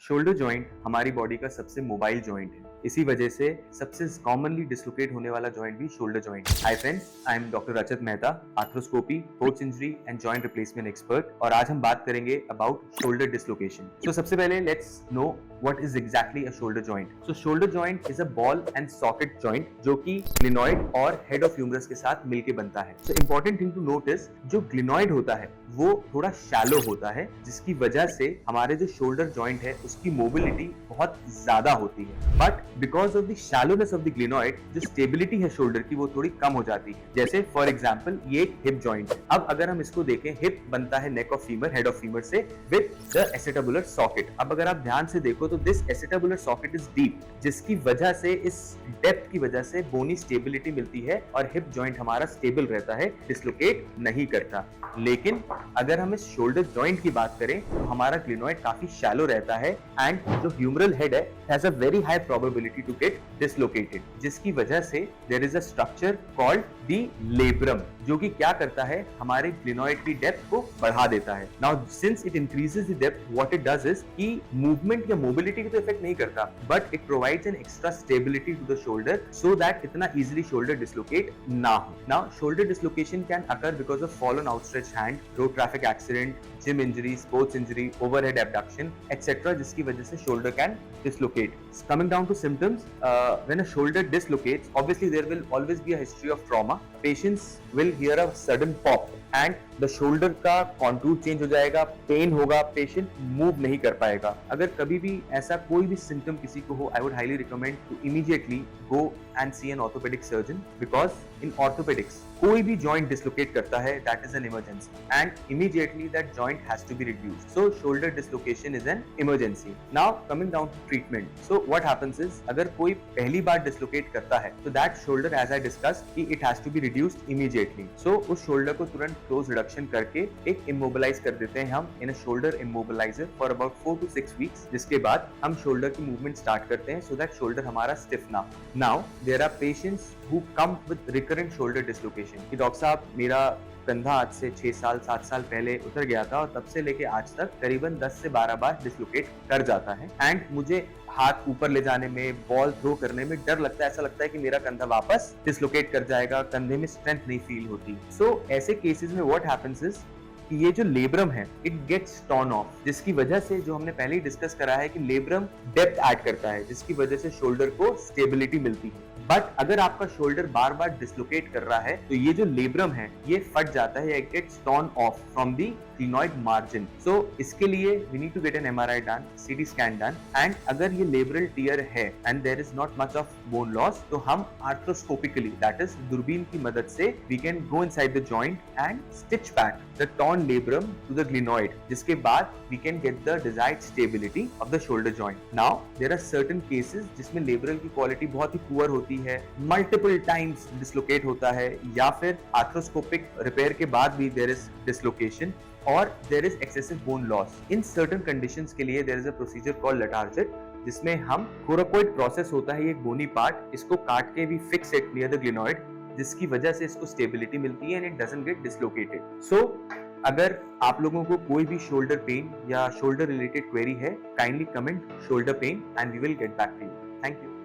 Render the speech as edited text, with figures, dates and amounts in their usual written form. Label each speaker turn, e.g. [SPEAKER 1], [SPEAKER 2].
[SPEAKER 1] Shoulder joint हमारी body का सबसे मोबाइल जॉइंट है। इसी वजह से सबसे कॉमनली डिस्लोकेट होने वाला जॉइंट भी शोल्डर जॉइंट है। Hi friends, I am doctor Rachit Mehta, arthroscopy, sports injury and joint replacement expert, और आज हम बात करेंगे अबाउट शोल्डर डिस्लोकेशन। सो सबसे पहले let's no what is exactly a shoulder joint. So shoulder joint is a ball and socket joint जो कि glenoid और head of humerus के साथ मिलके बनता है. So important thing to note is जो glenoid होता है वो थोड़ा shallow होता है, जिसकी वजह से हमारे जो shoulder joint है उसकी mobility बहुत ज्यादा होती है. But because of the shallowness of the glenoid, जो stability है shoulder की वो थोड़ी कम हो जाती है. जैसे for example ये एक hip joint है. अब अगर हम इसको देखें, hip बनता है neck of femur, head of femur से with the acetabular socket. अब अगर आप ध्यान से देखो तो this acetabular socket is deep, जिसकी वजह से इस डेप्थ की वजह से बोनी स्टेबिलिटी मिलती है और हिप जॉइंट हमारा स्टेबल रहता है, डिस्लोकेट नहीं करता. लेकिन अगर हम इस शोल्डर जॉइंट की बात करें तो हमारा ग्लिनॉइड काफी शैलो रहता है एंड जो ह्यूमरल हेड है has a very high probability to get dislocated, जिसकी वजह से there is a structure called the labrum, जो कि क्या करता है, हमारे ग्लिनॉइड की डेप्थ को बढ़ा देता है. Now since it increases the depth, what it does is कि मूवमेंट या मोबिलिटी को तो इफेक्ट नहीं करता, but it provides an extra stability to the shoulder so that इतना इजीली शोल्डर डिस्लोकेट ना हो. Now shoulder dislocation can occur because of fallen outstretched hand, road traffic accident, gym injury, sports injury, overhead abduction etcetera, जिसकी वजह से shoulder can dislocate. Coming down to symptoms, when a shoulder dislocates, obviously there will always be a history of trauma. Patients will hear a sudden pop and the shoulder का contour change हो जाएगा, pain होगा, patient move नहीं कर पाएगा. अगर कभी भी ऐसा कोई भी symptom किसी को हो, I would highly recommend to immediately go and see an orthopedic surgeon, because in orthopedics कोई भी joint dislocate करता है, that is an emergency and immediately that joint has to be reduced. So shoulder dislocation is an emergency. Now coming down to treatment. So what happens is अगर कोई पहली बार dislocate करता है तो that shoulder, as I discussed, कि it has to be reduced immediately. So उस shoulder को तुरंत close reduction करके एक immobilize कर देते हैं हम in a shoulder immobilizer for about 4 to 6 weeks, जिसके बाद हम shoulder की movement start करते हैं so that shoulder हमारा stiff ना. Now there are patients who come with recurrent shoulder dislocation. कि डॉक्टर साहब मेरा कंधा आज से 6 साल 7 साल पहले उतर गया था और तब से लेके आज तक करीबन 10 से 12 बार डिस्लोकेट कर जाता है एंड मुझे हाथ ऊपर ले जाने में, बॉल थ्रो करने में डर लगता है, ऐसा लगता है कि मेरा कंधा वापस डिस्लोकेट कर जाएगा, कंधे में स्ट्रेंथ नहीं फील होती. सो ऐसे केसेस में व्हाट हैपेंस इज कि ये जो लेब्रम है इट गेट्स टॉर्न ऑफ, जिसकी वजह से जो हमने पहले ही डिस्कस करा है कि लेब्रम डेप्थ ऐड करता है, जिसकी वजह से शोल्डर को स्टेबिलिटी मिलती है. बट अगर आपका शोल्डर बार बार डिस्लोकेट कर रहा है तो ये जो लेब्रम है ये फट जाता है, it gets torn off from the glenoid margin. So इसके लिए we need to get an MRI done, CT scan done, and अगर ये labral tear है and there is not much of bone loss, तो हम arthroscopically, that is दूरबीन की मदद से we can go inside the joint and stitch back the torn labrum to the glenoid, जिसके बाद we can get the desired stability of the shoulder joint. Now there are certain cases जिसमें labral की quality बहुत ही poor होती है, multiple times dislocate होता है, या फिर arthroscopic repair के बाद भी there is dislocation और there is excessive bone loss. In certain conditions के लिए there is a procedure called Latarjet, जिसमें हम कोराकोइड प्रोसेस होता है, ये बोनी पार्ट, इसको काट के भी fix it near the glenoid, जिसकी वजह से इसको स्टेबिलिटी मिलती है and it doesn't get dislocated. So अगर आप लोगों को कोई भी शोल्डर पेन या शोल्डर रिलेटेड क्वेरी है, kindly comment shoulder pain and we will get back to you. Thank you.